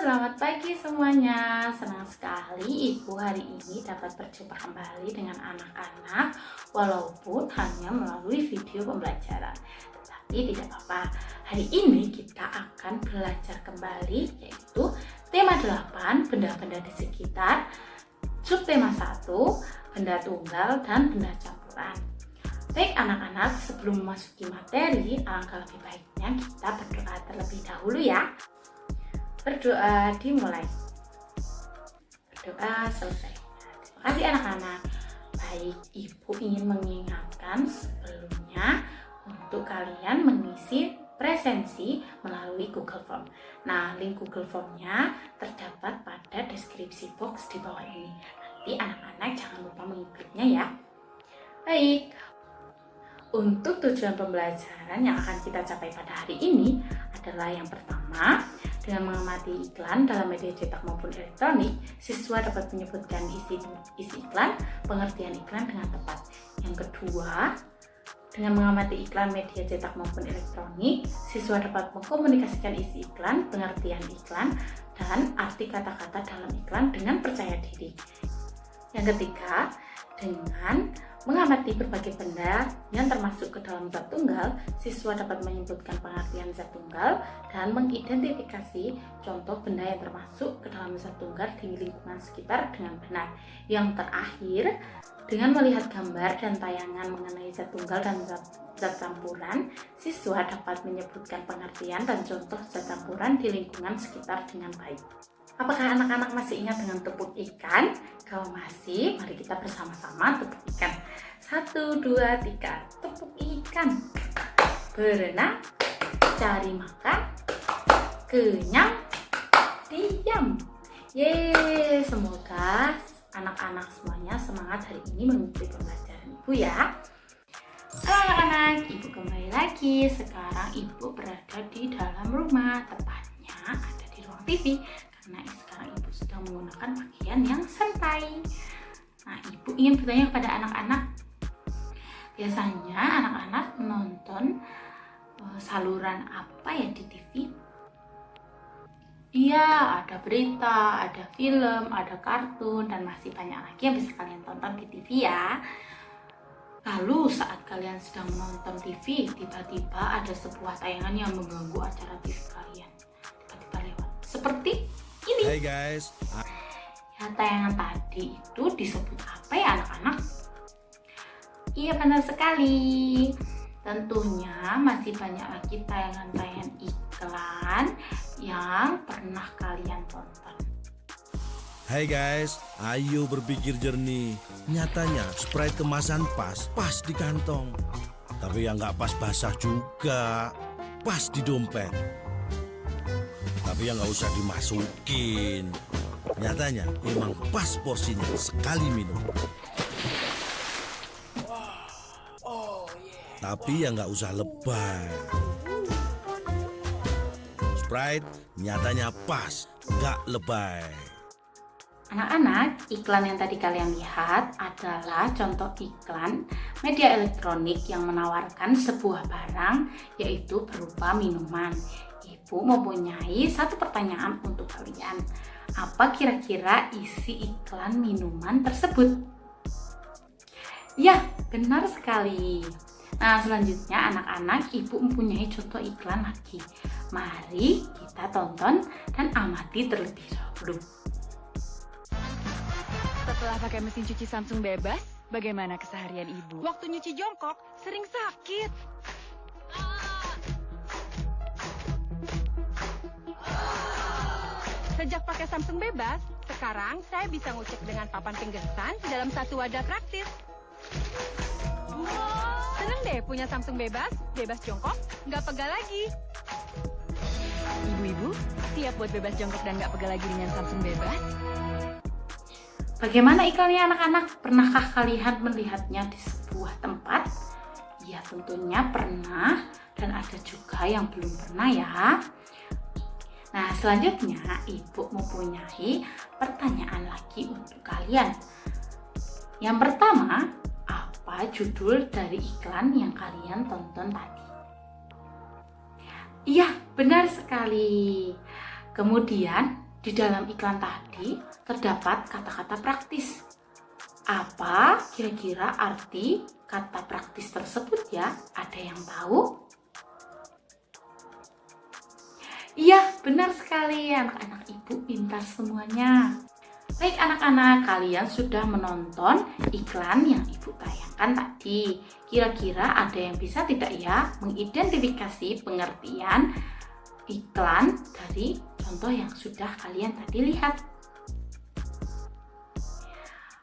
Selamat pagi semuanya. Senang sekali Ibu hari ini dapat berjumpa kembali dengan anak-anak walaupun hanya melalui video pembelajaran. Tetapi tidak apa-apa. Hari ini kita akan belajar kembali yaitu tema 8, benda-benda di sekitar, subtema 1, benda tunggal dan benda campuran. Baik anak-anak, sebelum memasuki materi, alangkah lebih baiknya kita berdoa terlebih dahulu ya. Berdoa dimulai. Berdoa selesai. Terima kasih anak-anak. Baik, Ibu ingin mengingatkan sebelumnya untuk kalian mengisi presensi melalui Google Form. Nah, link Google Form-nya terdapat pada deskripsi box di bawah ini. Nanti anak-anak jangan lupa mengikutnya ya. Baik, untuk tujuan pembelajaran yang akan kita capai pada hari ini adalah yang pertama, dengan mengamati iklan dalam media cetak maupun elektronik, siswa dapat menyebutkan isi iklan, pengertian iklan dengan tepat. Yang kedua, dengan mengamati iklan media cetak maupun elektronik, siswa dapat mengkomunikasikan isi iklan, pengertian iklan, dan arti kata-kata dalam iklan dengan percaya diri. Yang ketiga, dengan mengamati berbagai benda yang termasuk ke dalam zat tunggal, siswa dapat menyebutkan pengertian zat tunggal dan mengidentifikasi contoh benda yang termasuk ke dalam zat tunggal di lingkungan sekitar dengan benar. Yang terakhir, dengan melihat gambar dan tayangan mengenai zat tunggal dan zat campuran, siswa dapat menyebutkan pengertian dan contoh zat campuran di lingkungan sekitar dengan baik. Apakah anak-anak masih ingat dengan tepuk ikan? Kalau masih, mari kita bersama-sama tepuk ikan. 1, 2, 3, tepuk ikan. Berenang, cari makan, kenyang, diam. Yeay, semoga anak-anak semuanya semangat hari ini mengikuti pembelajaran Ibu ya. Halo anak-anak, Ibu kembali lagi. Sekarang Ibu berada di dalam rumah, tepatnya ada di ruang TV. Karena sekarang Ibu sedang menggunakan pakaian yang santai. Nah, Ibu ingin bertanya kepada anak-anak. Biasanya anak-anak menonton saluran apa ya di TV? Iya, ada berita, ada film, ada kartun, dan masih banyak lagi yang bisa kalian tonton di TV ya. Lalu saat kalian sedang menonton TV, tiba-tiba ada sebuah tayangan yang mengganggu acara TV kalian. Tiba-tiba lewat. Seperti ini. Hai guys. Ya, tayangan tadi itu disebut apa ya anak-anak? Iya, benar sekali. Tentunya masih banyak lagi tayangan-tayangan iklan yang pernah kalian tonton. Hai guys, ayo berpikir jernih. Nyatanya Sprite kemasan pas di kantong. Tapi yang nggak pas basah juga, pas di dompet. Tapi yang nggak usah dimasukin. Nyatanya emang pas porsinya sekali minum. Tapi yang nggak usah lebay. Sprite nyatanya pas, nggak lebay. Anak-anak, iklan yang tadi kalian lihat adalah contoh iklan media elektronik yang menawarkan sebuah barang, yaitu berupa minuman. Ibu mempunyai satu pertanyaan untuk kalian. Apa kira-kira isi iklan minuman tersebut? Ya, benar sekali. Nah, selanjutnya anak-anak, Ibu mempunyai contoh iklan lagi. Mari kita tonton dan amati terlebih dahulu. Setelah pakai mesin cuci Samsung bebas, bagaimana keseharian Ibu? Waktu nyuci jongkok, sering sakit. Sejak pakai Samsung bebas, sekarang saya bisa ngucek dengan papan pinggesan dalam satu wadah praktis. Seneng deh punya Samsung bebas jongkok, nggak pegal lagi. Ibu-ibu, siap buat bebas jongkok dan nggak pegal lagi dengan Samsung bebas? Bagaimana iklannya anak-anak? Pernahkah kalian melihatnya di sebuah tempat? Ya, tentunya pernah, dan ada juga yang belum pernah ya. Nah, selanjutnya Ibu mempunyai pertanyaan lagi untuk kalian. Yang pertama, apa judul dari iklan yang kalian tonton tadi? Iya, benar sekali. Kemudian Di dalam iklan tadi terdapat kata-kata praktis. Apa kira-kira arti kata praktis tersebut ya? Ada yang tahu? Iya, benar sekali. Anak-anak ibu pintar semuanya. Baik anak-anak, kalian sudah menonton iklan yang ibu tayangkan tadi. Kira-kira ada yang bisa tidak ya mengidentifikasi pengertian iklan dari contoh yang sudah kalian tadi lihat?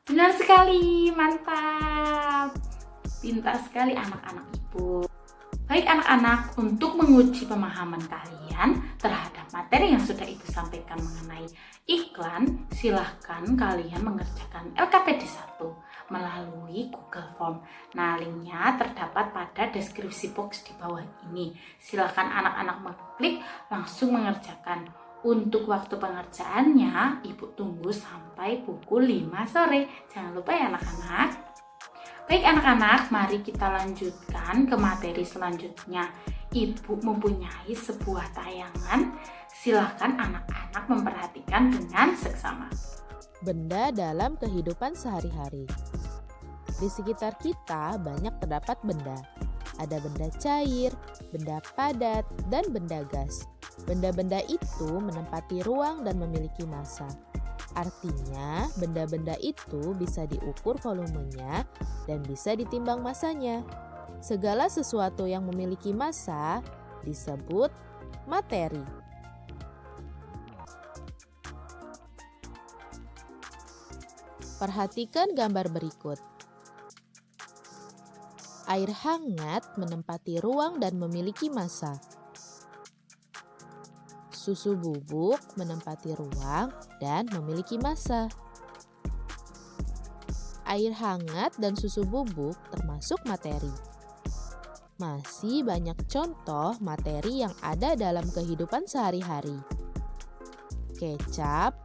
Benar sekali, mantap. Pintar sekali anak-anak ibu. Baik anak-anak, untuk menguji pemahaman kalian terhadap materi yang sudah ibu sampaikan mengenai iklan, silahkan kalian mengerjakan LKPD 1 melalui Google Form. Nah, linknya terdapat pada deskripsi box di bawah ini. Silahkan anak-anak mengklik langsung mengerjakan. Untuk waktu pengerjaannya, ibu tunggu sampai pukul 5 sore. Jangan lupa ya anak-anak. Baik anak-anak, mari kita lanjutkan ke materi selanjutnya. Ibu mempunyai sebuah tayangan. Silahkan anak-anak memperhatikan dengan seksama. Benda dalam kehidupan sehari-hari. Di sekitar kita banyak terdapat benda. Ada benda cair, benda padat, dan benda gas. Benda-benda itu menempati ruang dan memiliki massa. Artinya, benda-benda itu bisa diukur volumenya dan bisa ditimbang massanya. Segala sesuatu yang memiliki massa disebut materi. Perhatikan gambar berikut. Air hangat menempati ruang dan memiliki massa. Susu bubuk menempati ruang dan memiliki massa. Air hangat dan susu bubuk termasuk materi. Masih banyak contoh materi yang ada dalam kehidupan sehari-hari. Kecap,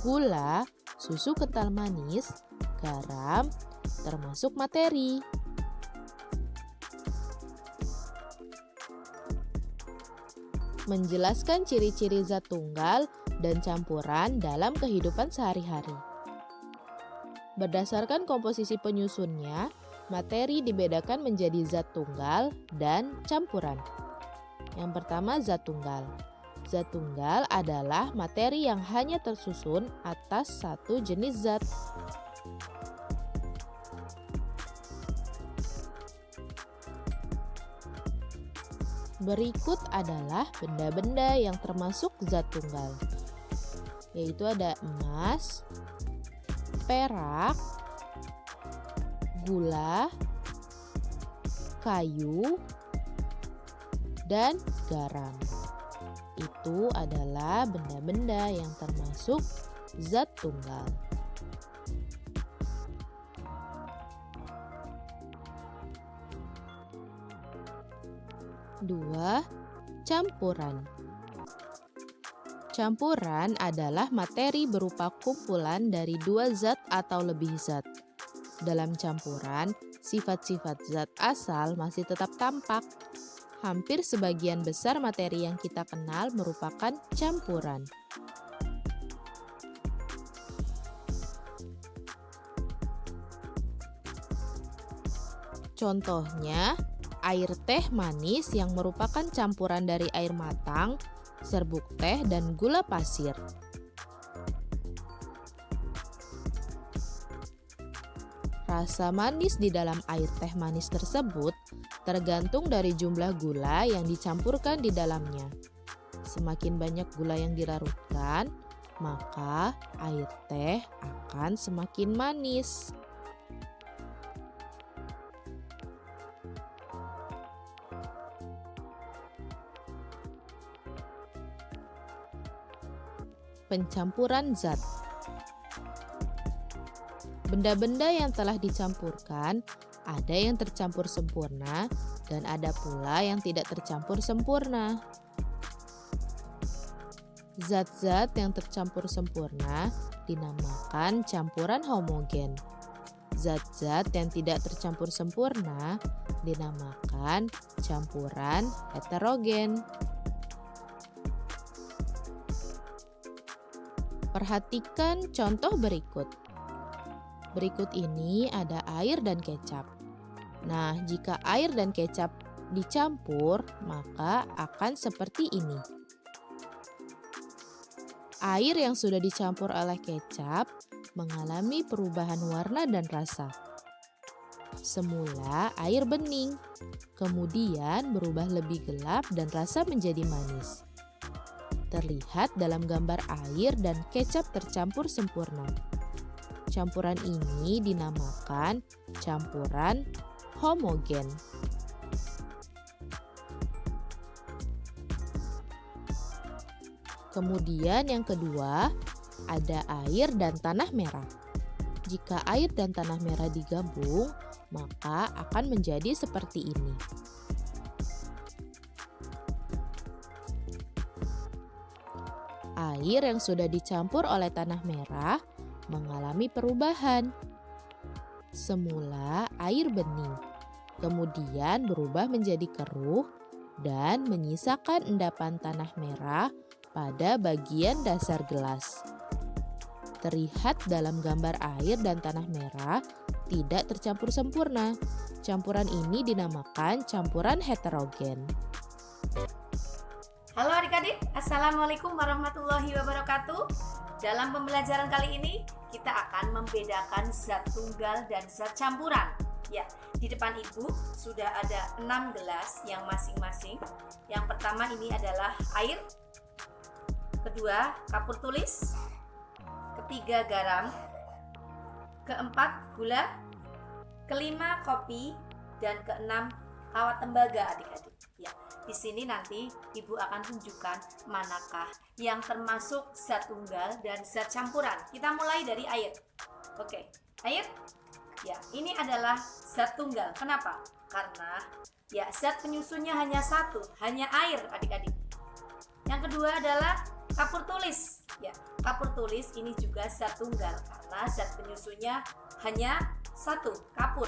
gula, susu kental manis, garam, termasuk materi. Menjelaskan ciri-ciri zat tunggal dan campuran dalam kehidupan sehari-hari. Berdasarkan komposisi penyusunnya, materi dibedakan menjadi zat tunggal dan campuran. Yang pertama, zat tunggal. Zat tunggal adalah materi yang hanya tersusun atas satu jenis zat. Berikut adalah benda-benda yang termasuk zat tunggal, yaitu ada emas, perak, gula, kayu, dan garam. Itu adalah benda-benda yang termasuk zat tunggal. Dua, campuran. Campuran adalah materi berupa kumpulan dari dua zat atau lebih zat. Dalam campuran, sifat-sifat zat asal masih tetap tampak. Hampir sebagian besar materi yang kita kenal merupakan campuran. Contohnya, air teh manis yang merupakan campuran dari air matang, serbuk teh, dan gula pasir. Rasa manis di dalam air teh manis tersebut tergantung dari jumlah gula yang dicampurkan di dalamnya. Semakin banyak gula yang dilarutkan, maka air teh akan semakin manis. Pencampuran zat. Benda-benda yang telah dicampurkan, ada yang tercampur sempurna dan ada pula yang tidak tercampur sempurna. Zat-zat yang tercampur sempurna dinamakan campuran homogen. Zat-zat yang tidak tercampur sempurna dinamakan campuran heterogen. Perhatikan contoh berikut. Berikut ini ada air dan kecap. Nah, jika air dan kecap dicampur, maka akan seperti ini. Air yang sudah dicampur oleh kecap mengalami perubahan warna dan rasa. Semula air bening, kemudian berubah lebih gelap dan rasa menjadi manis. Terlihat dalam gambar air dan kecap tercampur sempurna. Campuran ini dinamakan campuran homogen. Kemudian yang kedua, ada air dan tanah merah. Jika air dan tanah merah digabung, maka akan menjadi seperti ini. Air yang sudah dicampur oleh tanah merah mengalami perubahan. Semula air bening, kemudian berubah menjadi keruh dan menyisakan endapan tanah merah pada bagian dasar gelas. Terlihat dalam gambar air dan tanah merah tidak tercampur sempurna. Campuran ini dinamakan campuran heterogen. Halo adik-adik, Assalamualaikum warahmatullahi wabarakatuh. Dalam pembelajaran kali ini, kita akan membedakan zat tunggal dan zat campuran. Ya, di depan Ibu sudah ada 6 gelas yang masing-masing. Yang pertama ini adalah air, kedua kapur tulis, ketiga garam, keempat gula, kelima kopi, dan keenam kawat tembaga adik-adik. Ya, di sini nanti Ibu akan tunjukkan manakah yang termasuk zat tunggal dan zat campuran. Kita mulai dari air. Oke, air. Ya, ini adalah zat tunggal. Kenapa? Karena ya zat penyusunnya hanya satu, hanya air adik-adik. Yang kedua adalah kapur tulis. Ya, kapur tulis ini juga zat tunggal karena zat penyusunnya hanya satu, kapur.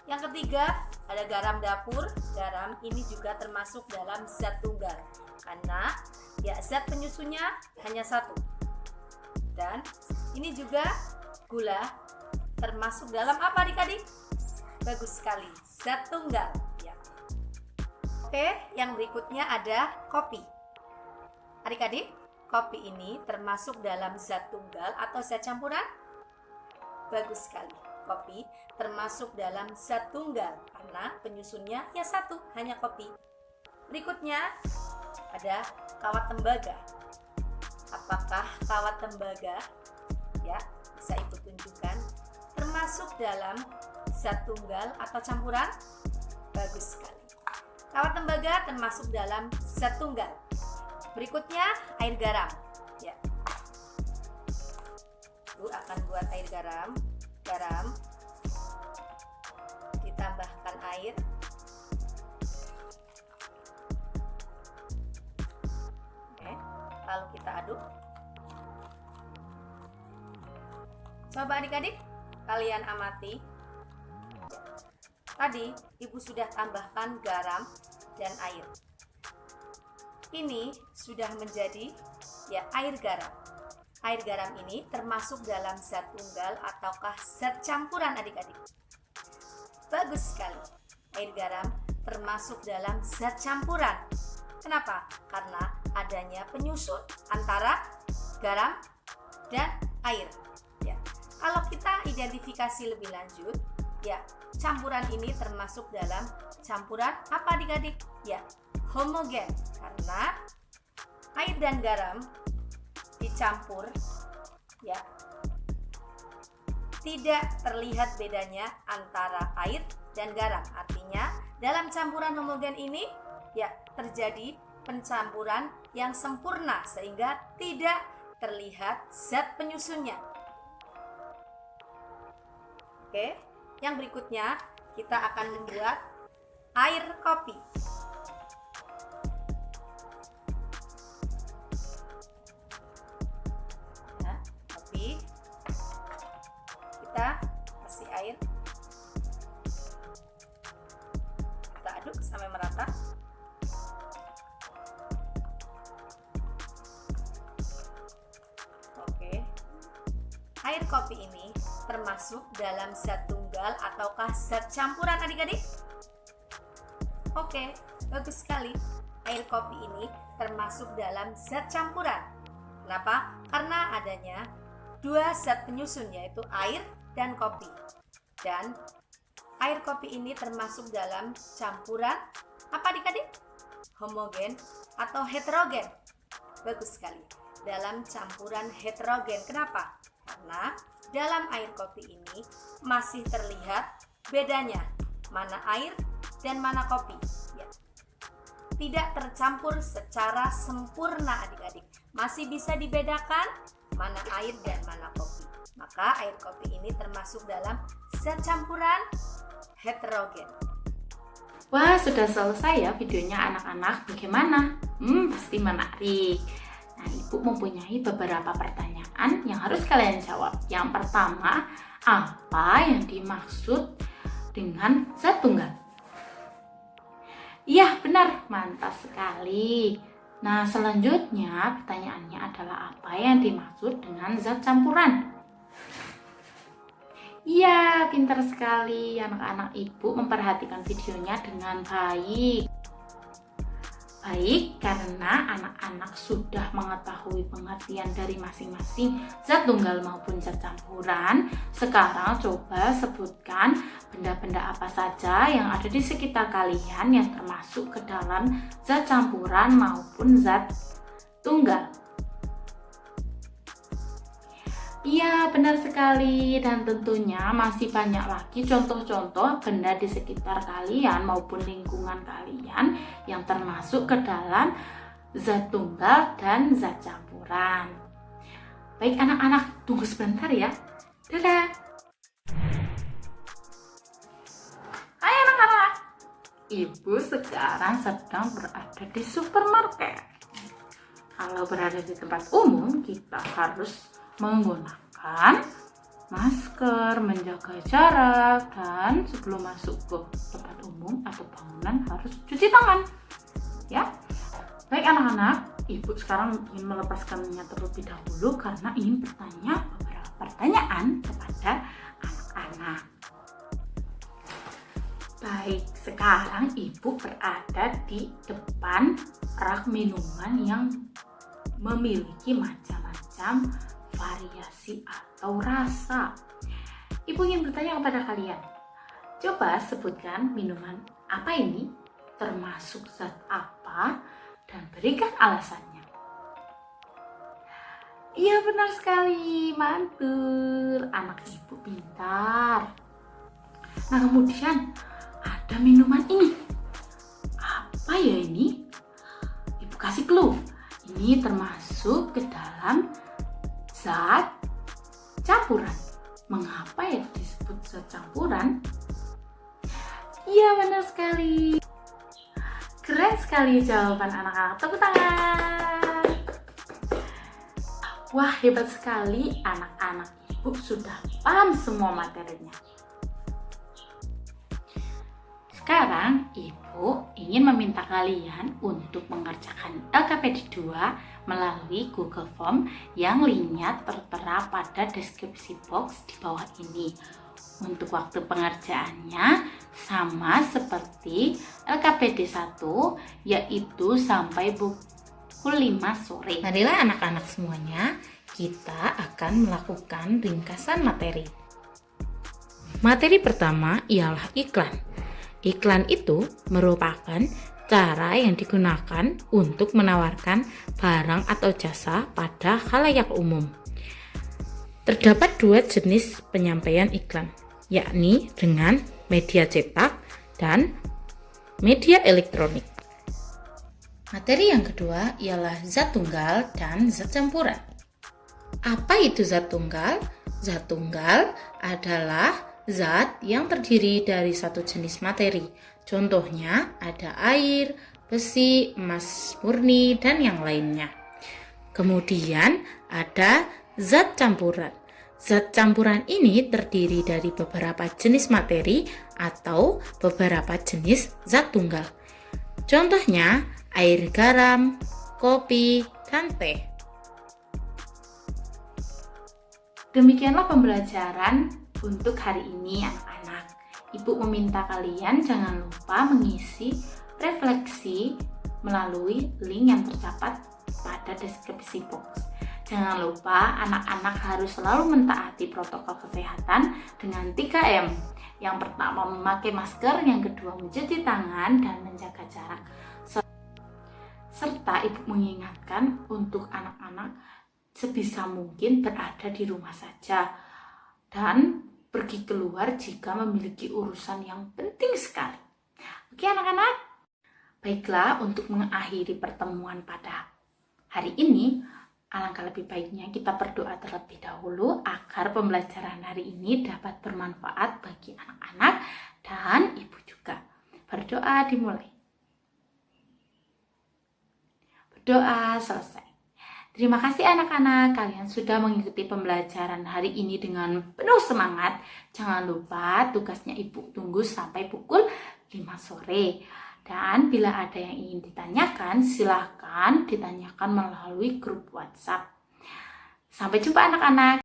Yang ketiga ada garam dapur. Garam ini juga termasuk dalam zat tunggal karena ya zat penyusunnya hanya satu. Dan ini juga gula termasuk dalam apa adik-adik? Bagus sekali, zat tunggal ya. Oke, yang berikutnya ada kopi. Adik-adik, kopi ini termasuk dalam zat tunggal atau zat campuran? Bagus sekali. Kopi termasuk dalam zat tunggal karena penyusunnya ya satu, hanya kopi. Berikutnya ada kawat tembaga. Apakah kawat tembaga? Ya, bisa Ibu tunjukkan termasuk dalam zat tunggal atau campuran? Bagus sekali. Kawat tembaga termasuk dalam zat tunggal. Berikutnya air garam. Ya. Ibu akan buat air garam. Garam ditambahkan air, oke, lalu kita aduk. Coba adik-adik kalian amati. Tadi Ibu sudah tambahkan garam dan air. Ini sudah menjadi ya air garam. Air garam ini termasuk dalam zat tunggal ataukah zat campuran adik-adik? Bagus sekali. Air garam termasuk dalam zat campuran. Kenapa? Karena adanya penyusun antara garam dan air. Ya. Kalau kita identifikasi lebih lanjut, ya campuran ini termasuk dalam campuran apa adik-adik? Ya, homogen. Karena air dan garam dicampur ya tidak terlihat bedanya antara air dan garam. Artinya dalam campuran homogen ini ya terjadi pencampuran yang sempurna sehingga tidak terlihat zat penyusunnya. Oke, yang berikutnya kita akan membuat air kopi. Kita kasih air, kita aduk sampai merata. termasuk dalam zat tunggal ataukah zat campuran adik-adik? Oke, bagus sekali. Air kopi ini termasuk dalam zat campuran. Kenapa? Karena adanya dua zat penyusun yaitu air dan kopi. Dan air kopi ini termasuk dalam campuran apa adik-adik? Homogen atau heterogen? Bagus sekali. Dalam campuran heterogen. Kenapa? Karena dalam air kopi ini masih terlihat bedanya mana air dan mana kopi. Ya. Tidak tercampur secara sempurna adik-adik. Masih bisa dibedakan mana air dan mana kopi. Maka air kopi ini termasuk dalam zat campuran heterogen. Wah, sudah selesai ya videonya anak-anak. Bagaimana? Pasti menarik. Nah, Ibu mempunyai beberapa pertanyaan yang harus kalian jawab. Yang pertama, apa yang dimaksud dengan zat tunggal? Iya, benar. Mantap sekali. Nah, selanjutnya pertanyaannya adalah apa yang dimaksud dengan zat campuran? Iya, pintar sekali. Anak-anak Ibu memperhatikan videonya dengan baik. Baik, karena anak-anak sudah mengetahui pengertian dari masing-masing zat tunggal maupun zat campuran. Sekarang coba sebutkan benda-benda apa saja yang ada di sekitar kalian yang termasuk ke dalam zat campuran maupun zat tunggal. Iya, benar sekali, dan tentunya masih banyak lagi contoh-contoh benda di sekitar kalian maupun lingkungan kalian yang termasuk ke dalam zat tunggal dan zat campuran. Baik anak-anak, tunggu sebentar ya. Dadah. Hai anak-anak. Ibu sekarang sedang berada di supermarket. Kalau berada di tempat umum, kita harus menggunakan masker, menjaga jarak, dan sebelum masuk ke tempat umum atau bangunan harus cuci tangan. Ya, baik anak-anak, Ibu sekarang ingin melepaskannya terlebih dahulu karena ingin bertanya beberapa pertanyaan kepada anak-anak. Baik, sekarang Ibu berada di depan rak minuman yang memiliki macam-macam variasi atau rasa. Ibu ingin bertanya kepada kalian, coba sebutkan minuman apa ini, termasuk zat apa, dan berikan alasannya. Iya, benar sekali, mantul. Anak Ibu pintar. Nah, kemudian ada minuman ini. Apa ya ini? Ibu kasih clue. Ini termasuk ke dalam zat campuran. Mengapa ya disebut zat campuran? Iya, benar sekali. Keren sekali jawaban anak-anak. Tepuk tangan. Wah, hebat sekali, anak-anak Ibu sudah paham semua materinya. Sekarang Ibu ingin meminta kalian untuk mengerjakan LKPD 2 melalui Google Form yang linknya tertera pada deskripsi box di bawah ini. Untuk waktu pengerjaannya sama seperti LKPD 1, yaitu sampai pukul 5 sore. Marilah anak-anak semuanya, kita akan melakukan ringkasan materi. Materi pertama ialah iklan. Iklan itu merupakan cara yang digunakan untuk menawarkan barang atau jasa pada khalayak umum. Terdapat dua jenis penyampaian iklan, yakni dengan media cetak dan media elektronik. Materi yang kedua ialah zat tunggal dan zat campuran. Apa itu zat tunggal? Zat tunggal adalah zat yang terdiri dari satu jenis materi. Contohnya ada air, besi, emas murni, dan yang lainnya. Kemudian ada zat campuran. Zat campuran ini terdiri dari beberapa jenis materi atau beberapa jenis zat tunggal. Contohnya air, garam, kopi, dan teh. Demikianlah pembelajaran Untuk hari ini anak-anak, Ibu meminta kalian jangan lupa mengisi refleksi melalui link yang terdapat pada deskripsi box. Jangan lupa anak-anak harus selalu mentaati protokol kesehatan dengan 3M. Yang pertama memakai masker, yang kedua mencuci tangan dan menjaga jarak. Serta Ibu mengingatkan untuk anak-anak sebisa mungkin berada di rumah saja dan pergi keluar jika memiliki urusan yang penting sekali. Oke anak-anak? Baiklah, untuk mengakhiri pertemuan pada hari ini, alangkah lebih baiknya kita berdoa terlebih dahulu agar pembelajaran hari ini dapat bermanfaat bagi anak-anak dan Ibu juga. Berdoa dimulai. Berdoa selesai. Terima kasih anak-anak, kalian sudah mengikuti pembelajaran hari ini dengan penuh semangat. Jangan lupa tugasnya Ibu tunggu sampai pukul 5 sore. Dan bila ada yang ingin ditanyakan, silahkan ditanyakan melalui grup WhatsApp. Sampai jumpa anak-anak.